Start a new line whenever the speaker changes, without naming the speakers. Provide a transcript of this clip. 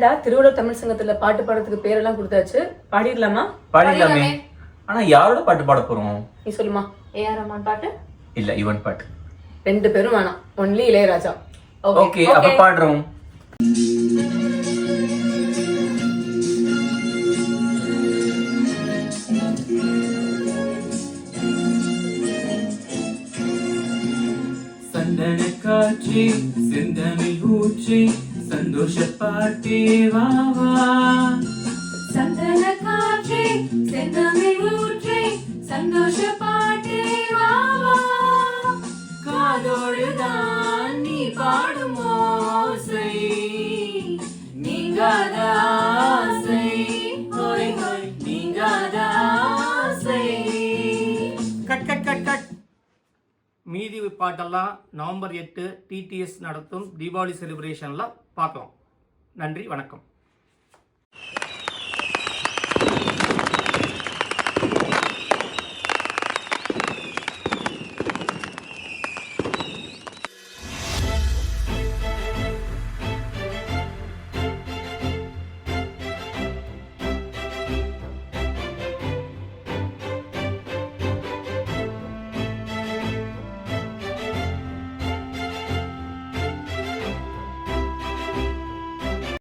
என்னடா திருவள்ளுவர் தமிழ் சங்கத்துல பாட்டு பாடுறதுக்கு பேரெல்லாம் கொடுத்தாச்சு, பாடிடலாமா?
பாடிடலாமே. ஆனா யாரோட பாட்டு பாட போறோம்?
நீ சொல்லுமா.
ஏஆர் ரஹ்மான் பாட்டு
இல்ல யுவன் பாட்டு.
ரெண்டு பேரும் வேணாம், ஒன்லி இளையராஜா.
ஓகே, அப்ப பாடுறோம். சந்தன காட்சி சிந்தமிழ் ஊற்றி சந்தோஷ பாட்டே வா வா.
சந்தன காற்றே செந்தமிழ் ஊற்றே சந்தோஷ பாட்டே வா வா. காதோடுதான் நீ பாடும் ஓசை நீங்காத ஆசை ஹோய் ஹோய் நீங்காத ஆசை.
Cut cut cut cut. மீதி பாட்டெல்லாம் நவம்பர் 8 டிடிஎஸ் நடத்தும் தீபாவளி செலிப்ரேஷனில் பார்க்கலாம். நன்றி, வணக்கம்.